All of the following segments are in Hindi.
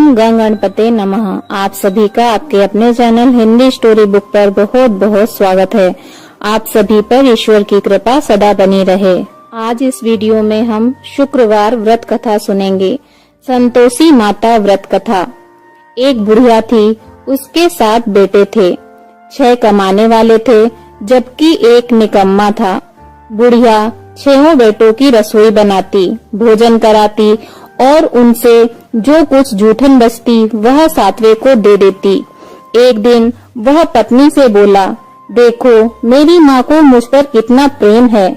ओम गंग गणपते नमः। आप सभी का आपके अपने चैनल हिंदी स्टोरी बुक पर बहुत बहुत स्वागत है। आप सभी पर ईश्वर की कृपा सदा बनी रहे। आज इस वीडियो में हम शुक्रवार व्रत कथा सुनेंगे। संतोषी माता व्रत कथा। एक बुढ़िया थी, उसके 7 बेटे थे। 6 कमाने वाले थे जबकि एक निकम्मा था। बुढ़िया 6 बेटों की रसोई बनाती, भोजन कराती और उनसे जो कुछ जूठन बचती वह 7वें को दे देती। एक दिन वह पत्नी से बोला, देखो मेरी माँ को मुझ पर कितना प्रेम है।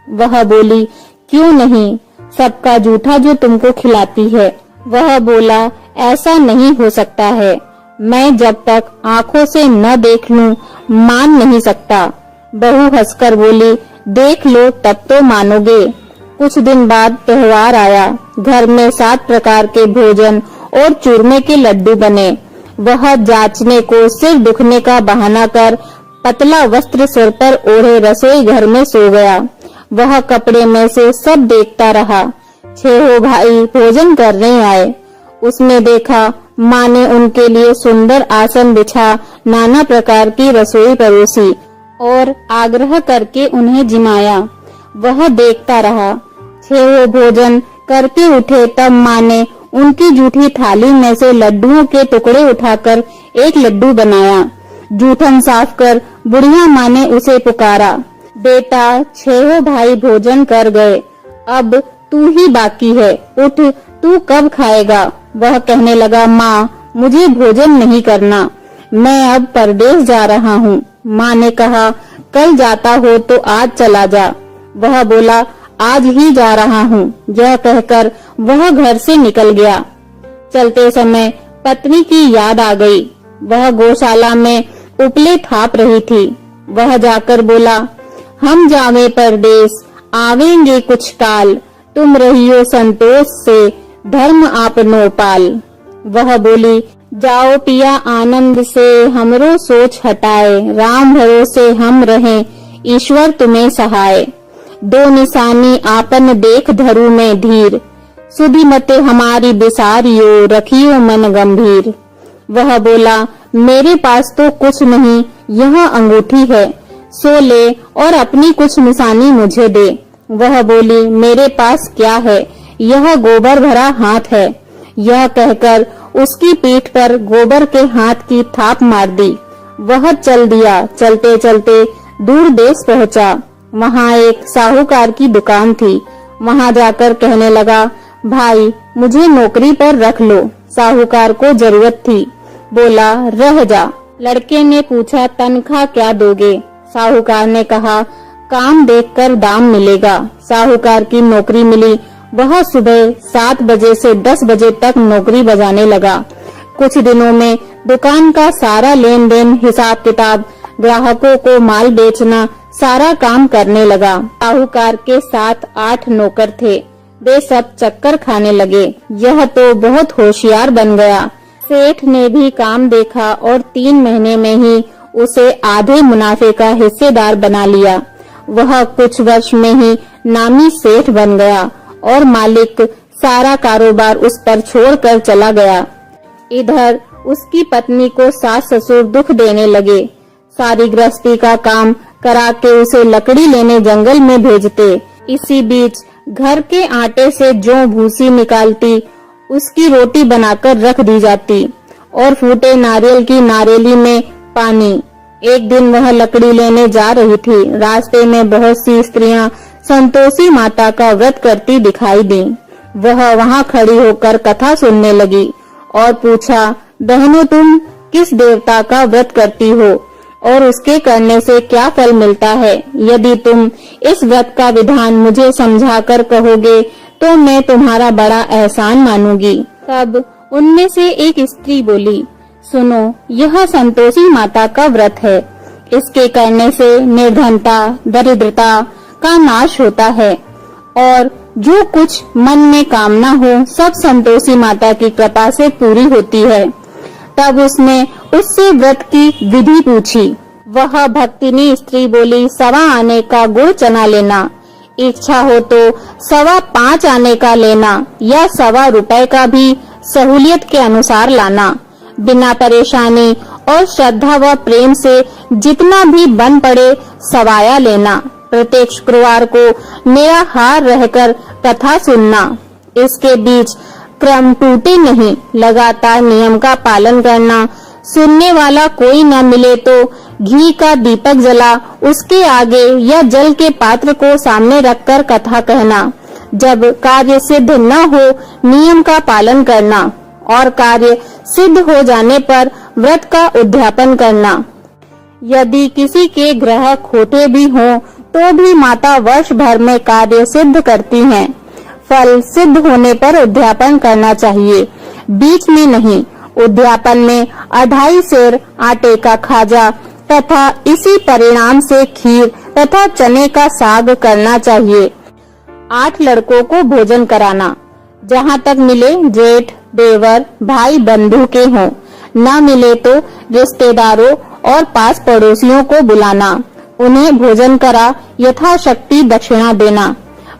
वह बोली, क्यों नहीं, सबका जूठा जो तुमको खिलाती है। वह बोला, ऐसा नहीं हो सकता है, मैं जब तक आँखों से न देख लूं मान नहीं सकता। बहू हंसकर बोली, देख लो तब तो मानोगे। कुछ दिन बाद त्योहार आया। घर में 7 प्रकार के भोजन और चूरमे के लड्डू बने। वह जांचने को सिर दुखने का बहाना कर पतला वस्त्र सिर पर ओढ़े रसोई घर में सो गया। वह कपड़े में से सब देखता रहा। 6 भाई भोजन करने आए। उसने देखा माँ ने उनके लिए सुंदर आसन बिछा नाना प्रकार की रसोई परोसी और आग्रह करके उन्हें जिमाया। वह देखता रहा। 6 भोजन करके उठे तब माँ ने उनकी जूठी थाली में से लड्डुओं के टुकड़े उठाकर एक लड्डू बनाया। जूठन साफ कर बुढ़िया माँ ने उसे पुकारा, बेटा 6 भाई भोजन कर गए, अब तू ही बाकी है, उठ, तू कब खाएगा। वह कहने लगा, माँ मुझे भोजन नहीं करना, मैं अब परदेश जा रहा हूँ। माँ ने कहा, कल जाता हो तो आज चला जा। वह बोला, आज ही जा रहा हूँ। यह कहकर वह घर से निकल गया। चलते समय पत्नी की याद आ गई। वह गौशाला में उपले थाप रही थी। वह जाकर बोला, हम जावे परदेश, आवेंगे कुछ काल, तुम रहियो संतोष से, धर्म आपनो पाल। वह बोली, जाओ पिया आनंद से, हमरो सोच हटाए, राम भरोसे हम रहें, ईश्वर तुम्हें सहाय। 2 निशानी आपन देख धरु में धीर, सुधि मते हमारी बिसारियो, रखियो मन गंभीर। वह बोला, मेरे पास तो कुछ नहीं, यह अंगूठी है, सो ले और अपनी कुछ निशानी मुझे दे। वह बोली, मेरे पास क्या है, यह गोबर भरा हाथ है। यह कहकर उसकी पीठ पर गोबर के हाथ की थाप मार दी। वह चल दिया। चलते चलते दूर देश पहुँचा। वहाँ एक साहूकार की दुकान थी। वहाँ जाकर कहने लगा, भाई मुझे नौकरी पर रख लो, साहूकार को जरूरत थी। बोला, रह जा। लड़के ने पूछा, तनख्वाह क्या दोगे। साहूकार ने कहा, काम देखकर दाम मिलेगा। साहूकार की नौकरी मिली। वह सुबह 7 बजे से 10 बजे तक नौकरी बजाने लगा। कुछ दिनों में दुकान का सारा लेन देन, हिसाब किताब, ग्राहकों को माल बेचना, सारा काम करने लगा। साहूकार के 7-8 नौकर थे। वे सब चक्कर खाने लगे। यह तो बहुत होशियार बन गया। सेठ ने भी काम देखा और 3 महीने में ही उसे आधे मुनाफे का हिस्सेदार बना लिया। वह कुछ वर्ष में ही नामी सेठ बन गया और मालिक सारा कारोबार उस पर छोड़कर चला गया। इधर उसकी पत्नी को सास ससुर दुख देने लगे। सारी गृहस्थी का काम करा के उसे लकड़ी लेने जंगल में भेजते। इसी बीच घर के आटे से जो भूसी निकालती उसकी रोटी बनाकर रख दी जाती और फूटे नारियल की नारेली में पानी। एक दिन वह लकड़ी लेने जा रही थी। रास्ते में बहुत सी स्त्रियां संतोषी माता का व्रत करती दिखाई दी। वह वहां खड़ी होकर कथा सुनने लगी और पूछा, बहनों तुम किस देवता का व्रत करती हो और उसके करने से क्या फल मिलता है। यदि तुम इस व्रत का विधान मुझे समझाकर कहोगे तो मैं तुम्हारा बड़ा एहसान मानूंगी। तब उनमें से एक स्त्री बोली, सुनो, यह संतोषी माता का व्रत है। इसके करने से निर्धनता, दरिद्रता का नाश होता है और जो कुछ मन में कामना हो सब संतोषी माता की कृपा से पूरी होती है। तब उसने उससे व्रत की विधि पूछी। वह भक्तिनी स्त्री बोली, 1.25 आने का गुड़ चना लेना, इच्छा हो तो 5.25 आने का लेना या 1.25 रुपए का भी सहूलियत के अनुसार लाना। बिना परेशानी और श्रद्धा व प्रेम से जितना भी बन पड़े सवाया लेना। प्रत्येक शुक्रवार को निराहार रहकर कथा सुनना। इसके बीच क्रम टूटे नहीं, लगातार नियम का पालन करना। सुनने वाला कोई न मिले तो घी का दीपक जला उसके आगे या जल के पात्र को सामने रखकर कथा कहना। जब कार्य सिद्ध न हो नियम का पालन करना और कार्य सिद्ध हो जाने पर व्रत का उद्यापन करना। यदि किसी के ग्रह खोटे भी हों तो भी माता वर्ष भर में कार्य सिद्ध करती हैं। फल सिद्ध होने पर उद्यापन करना चाहिए, बीच में नहीं। उद्यापन में 2.5 सेर आटे का खाजा तथा इसी परिणाम से खीर तथा चने का साग करना चाहिए। 8 लड़कों को भोजन कराना। जहाँ तक मिले जेठ, देवर, भाई बंधु के हों, न मिले तो रिश्तेदारों और पास पड़ोसियों को बुलाना। उन्हें भोजन करा यथाशक्ति दक्षिणा देना।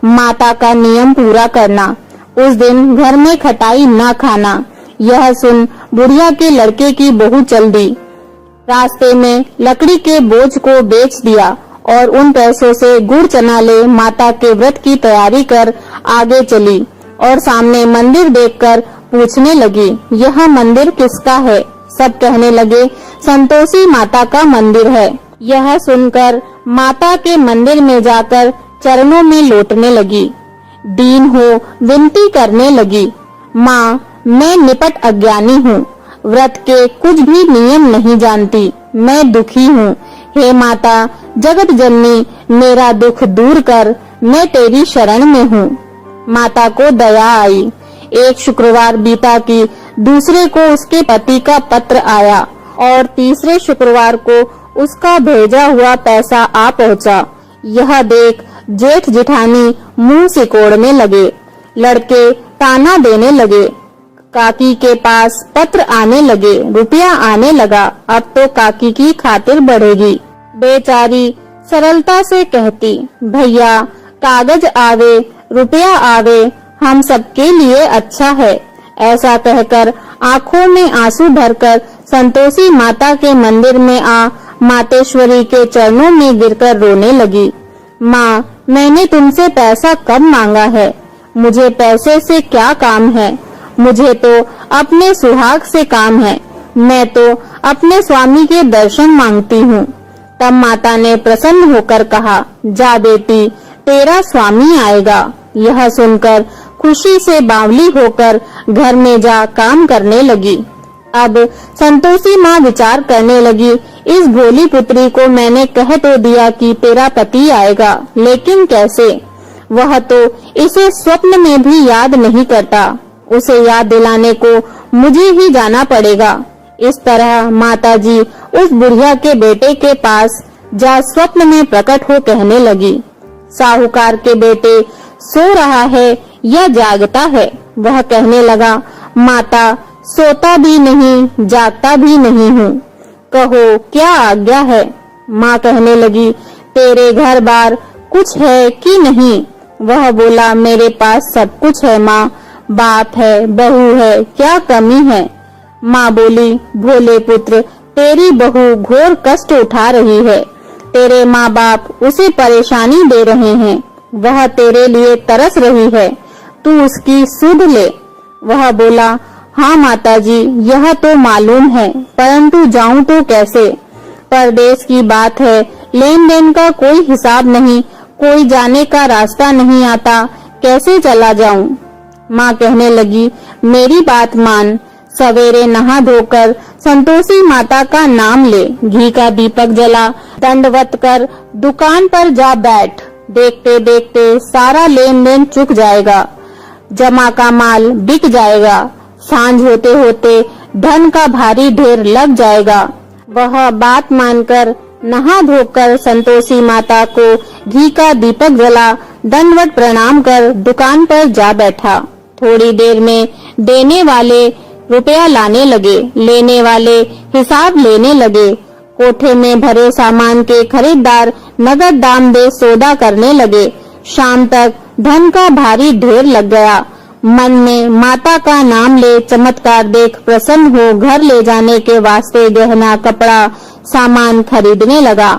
माता का नियम पूरा करना। उस दिन घर में खटाई न खाना। यह सुन बुढ़िया के लड़के की बहू चल दी। रास्ते में लकड़ी के बोझ को बेच दिया और उन पैसों से गुड़ चना ले माता के व्रत की तैयारी कर आगे चली और सामने मंदिर देखकर पूछने लगी, यह मंदिर किसका है? सब कहने लगे, संतोषी माता का मंदिर है। यह सुनकर माता के मंदिर में जाकर चरणों में लोटने लगी। दीन हो विनती करने लगी, माँ मैं निपट अज्ञानी हूँ, व्रत के कुछ भी नियम नहीं जानती, मैं दुखी हूँ। हे माता जगत जननी मेरा दुख दूर कर, मैं तेरी शरण में हूँ। माता को दया आई। एक शुक्रवार बीता कि दूसरे को उसके पति का पत्र आया और तीसरे शुक्रवार को उसका भेजा हुआ पैसा आ पहुँचा। यह देख जेठ जेठानी मुंह सिकोड़ने लगे। लड़के ताना देने लगे। काकी के पास पत्र आने लगे, रुपया आने लगा। अब तो काकी की खातिर बढ़ेगी। बेचारी सरलता से कहती, भैया कागज आवे रुपया आवे, हम सबके लिए अच्छा है। ऐसा कहकर आंखों में आंसू भरकर संतोषी माता के मंदिर में आ मातेश्वरी के चरणों में गिरकर रोने लगी। माँ मैंने तुमसे पैसा कब मांगा है? मुझे पैसे से क्या काम है? मुझे तो अपने सुहाग से काम है। मैं तो अपने स्वामी के दर्शन मांगती हूँ। तब माता ने प्रसन्न होकर कहा, जा बेटी तेरा स्वामी आएगा। यह सुनकर खुशी से बावली होकर घर में जा काम करने लगी। अब संतोषी माँ विचार करने लगी, इस भोली पुत्री को मैंने कह तो दिया कि तेरा पति आएगा, लेकिन कैसे? वह तो इसे स्वप्न में भी याद नहीं करता। उसे याद दिलाने को मुझे ही जाना पड़ेगा। इस तरह माताजी उस बुढ़िया के बेटे के पास जा स्वप्न में प्रकट हो कहने लगी, साहूकार के बेटे सो रहा है या जागता है? वह कहने लगा, माता सोता भी नहीं जागता भी नहीं हूँ, कहो क्या आज्ञा है? माँ कहने लगी, तेरे घर बार कुछ है कि नहीं? वह बोला, मेरे पास सब कुछ है माँ, बाप है बहू है, क्या कमी है? माँ बोली, भोले पुत्र तेरी बहू घोर कष्ट उठा रही है। तेरे माँ बाप उसे परेशानी दे रहे हैं। वह तेरे लिए तरस रही है, तू उसकी सुध ले। वह बोला, हाँ माताजी यह तो मालूम है, परंतु जाऊं तो कैसे? परदेश की बात है, लेन देन का कोई हिसाब नहीं, कोई जाने का रास्ता नहीं आता, कैसे चला जाऊं? माँ कहने लगी, मेरी बात मान, सवेरे नहा धोकर संतोषी माता का नाम ले, घी का दीपक जला, दंडवत कर दुकान पर जा बैठ। देखते देखते सारा लेन देन चुक जाएगा, जमा का माल बिक जाएगा। सांझ होते होते धन का भारी ढेर लग जाएगा। वह बात मानकर नहा धोकर संतोषी माता को घी का दीपक जला, दंडवत प्रणाम कर दुकान पर जा बैठा। थोड़ी देर में देने वाले रुपया लाने लगे, लेने वाले हिसाब लेने लगे। कोठे में भरे सामान के खरीदार नगद दाम दे सौदा करने लगे। शाम तक धन का भारी ढेर लग गया। मन में माता का नाम ले चमत्कार देख प्रसन्न हो घर ले जाने के वास्ते गहना कपड़ा सामान खरीदने लगा।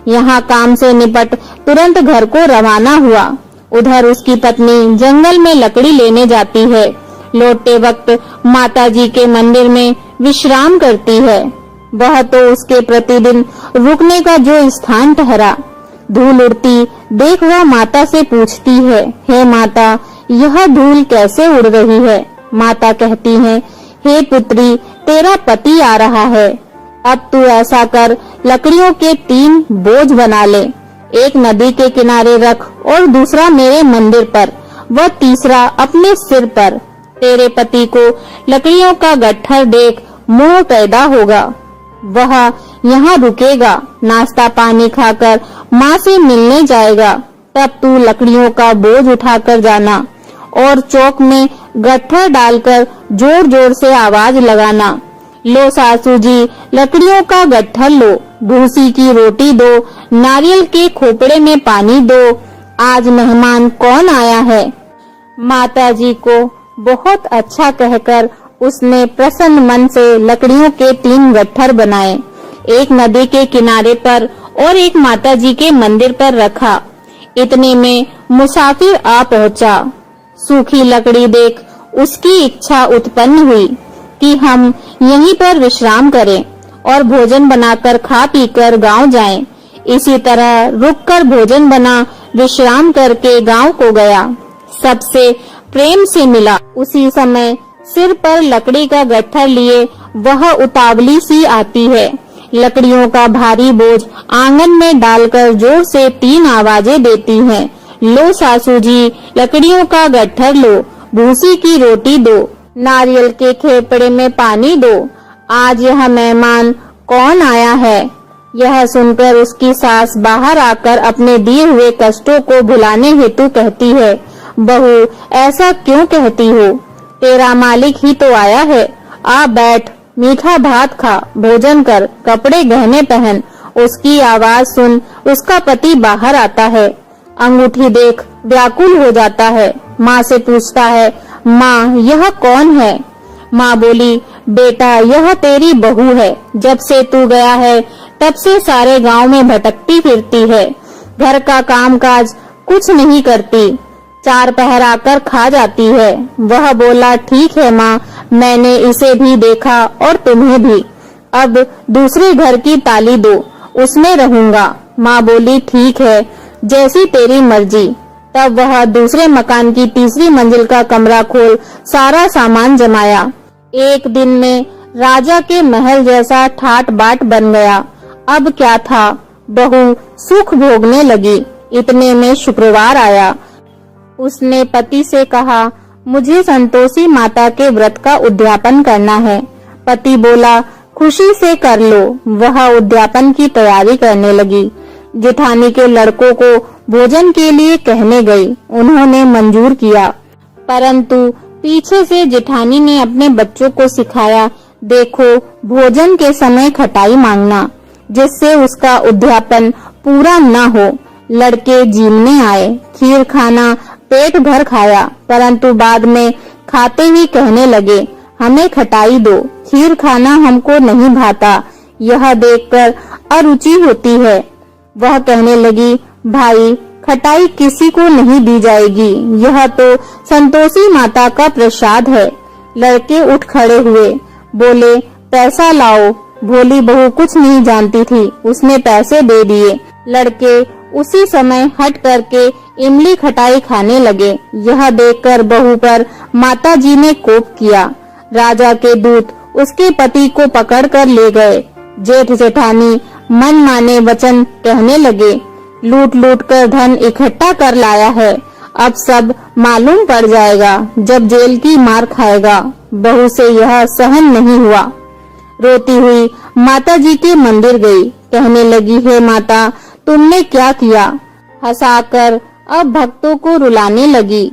यहाँ काम से निपट तुरंत घर को रवाना हुआ। उधर उसकी पत्नी जंगल में लकड़ी लेने जाती है। लौटते वक्त माताजी के मंदिर में विश्राम करती है। वह तो उसके प्रतिदिन रुकने का जो स्थान ठहरा। धूल उड़ती देख वह माता से पूछती है, हे माता, यह धूल कैसे उड़ रही है? माता कहती है, हे पुत्री, तेरा पति आ रहा है। अब तू ऐसा कर, लकड़ियों के 3 बोझ बना ले, एक नदी के किनारे रख और दूसरा मेरे मंदिर पर व तीसरा अपने सिर पर। तेरे पति को लकड़ियों का गट्ठर देख मोह पैदा होगा। वह यहाँ रुकेगा, नाश्ता पानी खाकर माँ से मिलने जाएगा। तब तू लकड़ियों का बोझ उठाकर जाना और चौक में गट्ठर डालकर जोर जोर से आवाज लगाना, लो सासू जी, लकड़ियों का गट्ठर लो, भूसी की रोटी दो, नारियल के खोपड़े में पानी दो, आज मेहमान कौन आया है। माताजी को बहुत अच्छा कहकर उसने प्रसन्न मन से लकड़ियों के 3 गट्ठर बनाए, एक नदी के किनारे पर और एक माताजी के मंदिर पर रखा। इतने में मुसाफिर आ पहुंचा। सूखी लकड़ी देख उसकी इच्छा उत्पन्न हुई कि हम यहीं पर विश्राम करें और भोजन बनाकर खा पीकर गांव जाएं। इसी तरह रुककर भोजन बना विश्राम करके गांव को गया। सबसे प्रेम से मिला। उसी समय सिर पर लकड़ी का गट्ठर लिए वह उतावली सी आती है। लकड़ियों का भारी बोझ आंगन में डालकर जोर से 3 आवाजें देती हैं, लो सासू जी, लकड़ियों का गट्ठर लो, भूसी की रोटी दो, नारियल के खेपड़े में पानी दो, आज यह मेहमान कौन आया है। यह सुनकर उसकी सास बाहर आकर अपने दिए हुए कष्टों को भुलाने हेतु कहती है, बहू, ऐसा क्यों कहती हो? तेरा मालिक ही तो आया है। आ बैठ, मीठा भात खा, भोजन कर, कपड़े गहने पहन। उसकी आवाज सुन उसका पति बाहर आता है। अंगूठी देख व्याकुल हो जाता है। माँ से पूछता है, माँ, यह कौन है? माँ बोली, बेटा, यह तेरी बहू है। जब से तू गया है तब से सारे गांव में भटकती फिरती है। घर का कामकाज कुछ नहीं करती, 4 पहर आकर खा जाती है। वह बोला, ठीक है माँ, मैंने इसे भी देखा और तुम्हें भी। अब दूसरे घर की ताली दो, उसमें रहूंगा। माँ बोली, ठीक है, जैसी तेरी मर्जी। तब वह दूसरे मकान की 3री मंजिल का कमरा खोल सारा सामान जमाया। एक दिन में राजा के महल जैसा ठाट बाट बन गया। अब क्या था, बहू सुख भोगने लगी। इतने में शुक्रवार आया। उसने पति से कहा, मुझे संतोषी माता के व्रत का उद्यापन करना है। पति बोला, खुशी से कर लो। वह उद्यापन की तैयारी करने लगी। जेठानी के लड़कों को भोजन के लिए कहने गई। उन्होंने मंजूर किया, परंतु पीछे से जेठानी ने अपने बच्चों को सिखाया, देखो, भोजन के समय खटाई मांगना, जिससे उसका उद्यापन पूरा न हो। लड़के जीमने आए। खीर खाना पेट भर खाया, परंतु बाद में खाते ही कहने लगे, हमें खटाई दो, खीर खाना हमको नहीं भाता। यह देखकर अरुचि होती है। वह कहने लगी, भाई, खटाई किसी को नहीं दी जाएगी, यह तो संतोषी माता का प्रसाद है। लड़के उठ खड़े हुए, बोले, पैसा लाओ। भोली बहू कुछ नहीं जानती थी, उसने पैसे दे दिए। लड़के उसी समय हट करके इमली खटाई खाने लगे। यह देखकर बहू पर माताजी ने कोप किया। राजा के दूत उसके पति को पकड़कर ले गए। जेठ जेठानी मन माने वचन कहने लगे, लूट लूट कर धन इकट्ठा कर लाया है, अब सब मालूम पड़ जाएगा जब जेल की मार खाएगा। बहू से यह सहन नहीं हुआ। रोती हुई माताजी के मंदिर गई। कहने लगी, हे माता, तुमने क्या किया? हंसाकर अब भक्तों को रुलाने लगी।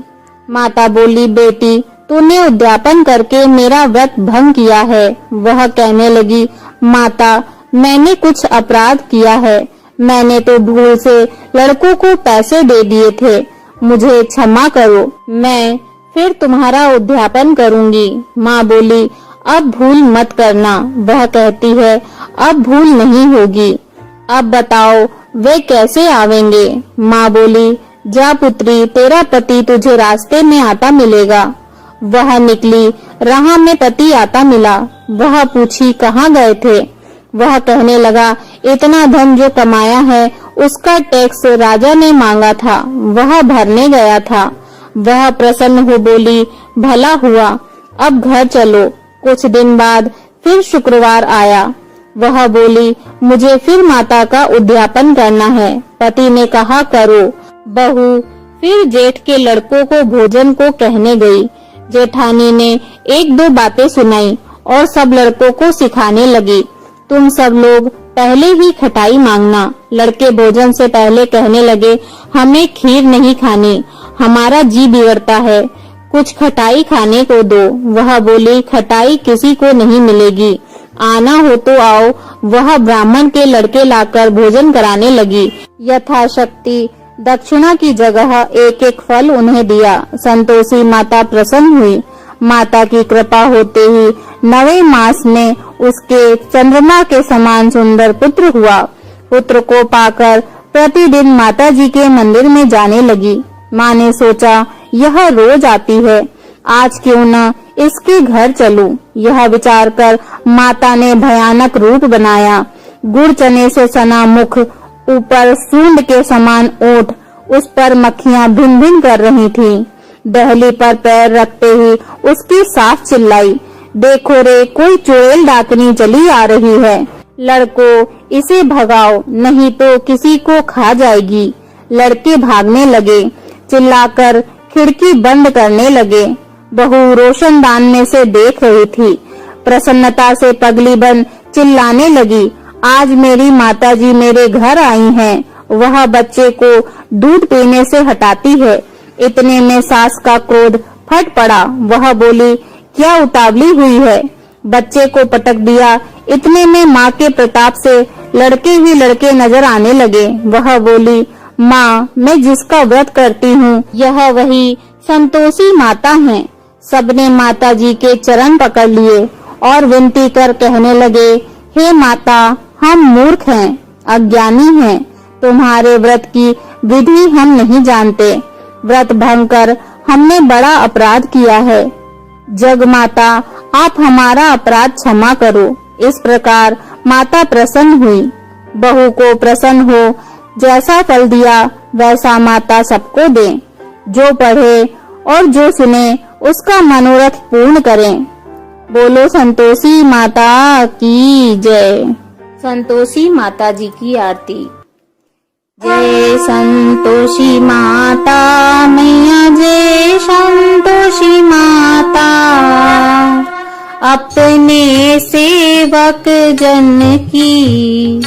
माता बोली, बेटी, तूने उद्यापन करके मेरा व्रत भंग किया है। वह कहने लगी, माता, मैंने कुछ अपराध किया है। मैंने तो भूल से लड़कों को पैसे दे दिए थे, मुझे क्षमा करो। मैं फिर तुम्हारा उद्यापन करूंगी। माँ बोली, अब भूल मत करना। वह कहती है, अब भूल नहीं होगी। अब बताओ वे कैसे आवेंगे? माँ बोली, जा पुत्री, तेरा पति तुझे रास्ते में आता मिलेगा। वह निकली, राह में पति आता मिला। वह पूछी, कहाँ गए थे? वह कहने लगा, इतना धन जो कमाया है उसका टैक्स राजा ने मांगा था, वह भरने गया था। वह प्रसन्न हो बोली, भला हुआ, अब घर चलो। कुछ दिन बाद फिर शुक्रवार आया। वह बोली, मुझे फिर माता का उद्यापन करना है। पति ने कहा, करो। बहू फिर जेठ के लड़कों को भोजन को कहने गई। जेठानी ने एक दो बातें सुनाई और सब लड़कों को सिखाने लगी, तुम सब लोग पहले ही खटाई मांगना। लड़के भोजन से पहले कहने लगे, हमें खीर नहीं खानी, हमारा जी बिगड़ता है, कुछ खटाई खाने को दो। वह बोली, खटाई किसी को नहीं मिलेगी, आना हो तो आओ। वह ब्राह्मण के लड़के लाकर भोजन कराने लगी। यथाशक्ति दक्षिणा की जगह एक एक फल उन्हें दिया। संतोषी माता प्रसन्न हुई। माता की कृपा होते ही 9वें मास में उसके चंद्रमा के समान सुंदर पुत्र हुआ। पुत्र को पाकर प्रतिदिन माता जी के मंदिर में जाने लगी। माँ ने सोचा, यह रोज आती है, आज क्यों न इसके घर चलूं। यह विचार कर माता ने भयानक रूप बनाया। गुड़ चने से सना मुख, ऊपर सूंड के समान ओठ, उस पर मक्खियां भिन भिन कर रही थीं। दहली पर पैर रखते ही उसकी सास चिल्लाई, देखो रे, कोई चुड़ैल डाकनी चली आ रही है। लड़को, इसे भगाओ, नहीं तो किसी को खा जाएगी। लड़के भागने लगे, चिल्लाकर खिड़की बंद करने लगे। बहू रोशनदान में से देख रही थी। प्रसन्नता से पगली बन चिल्लाने लगी, आज मेरी माताजी मेरे घर आई हैं। वह बच्चे को दूध पीने से हटाती है। इतने में सास का क्रोध फट पड़ा। वह बोली, क्या उतावली हुई है? बच्चे को पटक दिया। इतने में माँ के प्रताप से लड़के ही लड़के नजर आने लगे। वह बोली, माँ, मैं जिसका व्रत करती हूँ यह वही संतोषी माता हैं। सबने माता जी के चरण पकड़ लिए और विनती कर कहने लगे, हे माता, हम मूर्ख हैं, अज्ञानी हैं, तुम्हारे व्रत की विधि हम नहीं जानते। व्रत भंग कर हमने बड़ा अपराध किया है। जग माता, आप हमारा अपराध क्षमा करो। इस प्रकार माता प्रसन्न हुई। बहू को प्रसन्न हो, जैसा फल दिया वैसा माता सबको दे। जो पढ़े और जो सुने उसका मनोरथ पूर्ण करें। बोलो संतोषी माता की जय। संतोषी माता जी की आरती। जय संतोषी माता मैया, जय संतोषी माता। अपने सेवक जन की,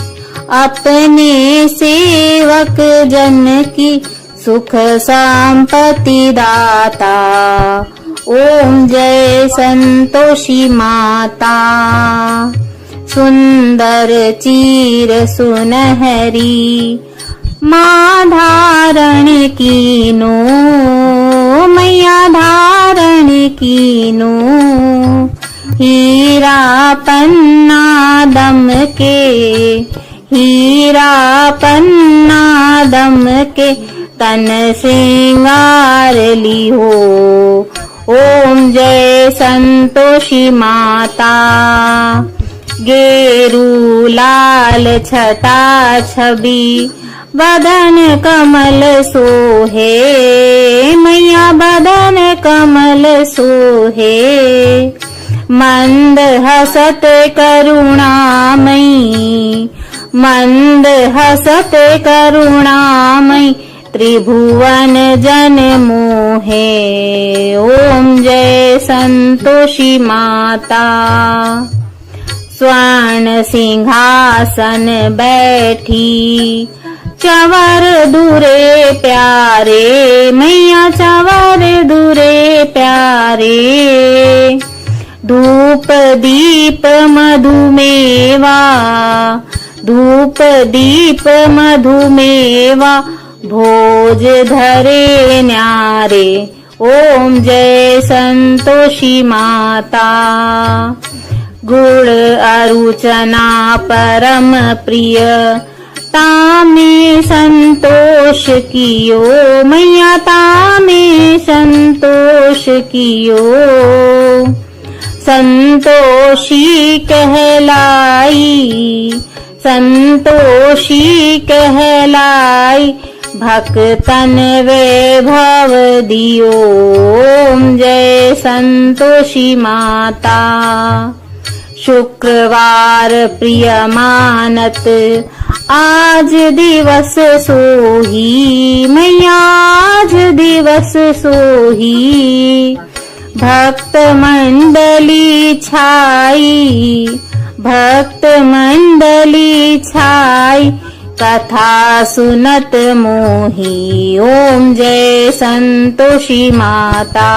अपने सेवक जन की सुख संपत्ति दाता। ओम जय संतोषी माता। सुंदर चीर सुनहरी माँ धारण कीनो, मैया धारण कीनो। हीरा पन्ना दम के, हीरा पन्ना दम के, तन श्रृंगार ली हो। ओम जय संतोषी माता। गेरू लाल छटा छवि, बदन कमल सोहे, मैया बदन कमल सोहे। मंद हसत करुणामयी, मंद हसत करुणामयी, त्रिभुवन जन मोहे। ओम जय संतोषी माता। स्वर्ण सिंहासन बैठी, चवर दूरे प्यारे, मैया चवर दूरे प्यारे। धूप दीप मधुमेवा, धूप दीप मधुमेवा, भोज धरे न्यारे। ओम जय संतोषी माता। गुण अरुचना परम प्रिय, तामे संतोष कियो मैया तामे संतोष कियो। संतोषी कहलाई, संतोषी कहलाई, भक्तन वैभव दियो। ओम जय संतोषी माता। शुक्रवार प्रिय मानत, आज दिवस सोही मैया आज दिवस सोही। भक्त मंडली छाई, भक्त मंडली छाई, कथा सुनत मोही। ओम जय संतोषी माता।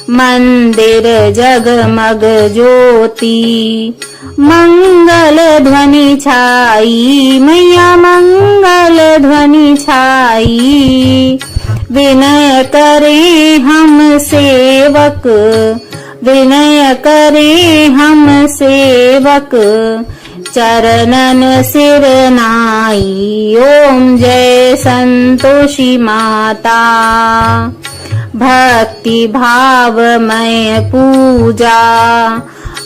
मंदिर जगमग ज्योति, मंगल ध्वनि छाई मैया मंगल ध्वनि छाई। विनय करे हम सेवक, विनय करे हम सेवक, चरणन सिर नाई। ओम जय संतोषी माता। भक्ति भावमय पूजा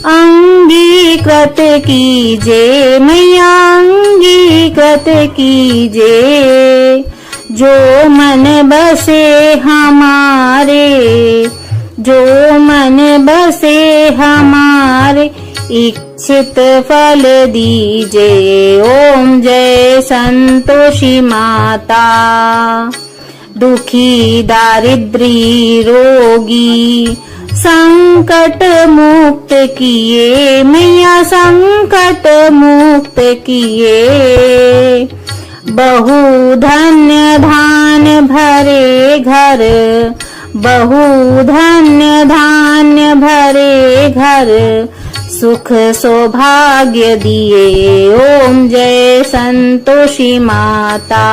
अंगीकृत कीजे मैया अंगीकृत कीजे। जो मन बसे हमारे, जो मन बसे हमारे, इच्छित फल दीजे। ओम जय संतोषी माता। दुखी दारिद्री रोगी, संकट मुक्त किए मैया संकट मुक्त किए। बहु धन्य धान्य भरे घर, बहु धन्य धान्य भरे घर, सुख सौभाग्य दिए। ओम जय संतोषी माता।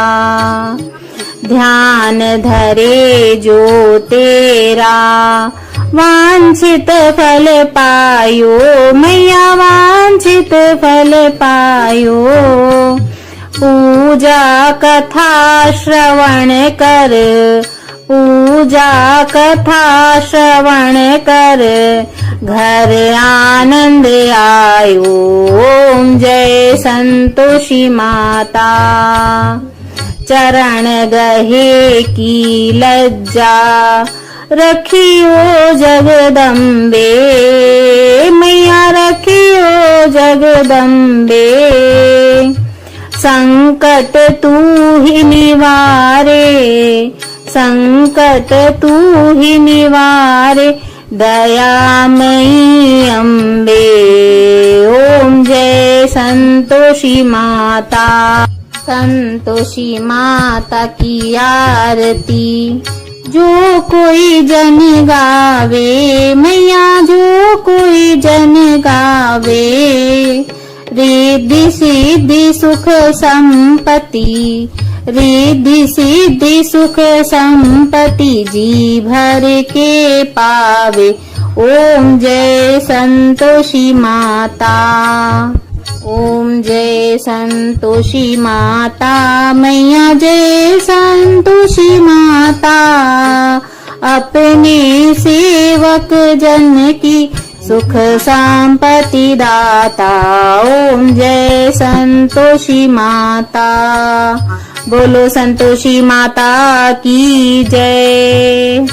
ध्यान धरे जो तेरा, वांछित फल पायो मैया वांछित फल पायो। पूजा कथा श्रवण कर, पूजा कथा श्रवण कर, घर आनंद आयो। ओम जय संतोषी माता। चरण गहे की लज्जा, रखियो जगदम्बे मैया रखियो जगदम्बे। संकट तू ही निवारे, संकट तू ही निवारे, दयामयी अम्बे। ओम जय संतोषी माता। संतोषी माता की आरती जो कोई जन गावे मैया जो कोई जन गावे। रिद्धि सिद्धि सुख संपत्ति, रिद्धि सिद्धि सुख संपत्ति, जी भर के पावे। ओम जय संतोषी माता। ओम जय संतोषी माता मैया जय संतोषी माता। अपने सेवक जन की सुख संपत्ति दाता। ओम जय संतोषी माता। बोलो संतोषी माता की जय।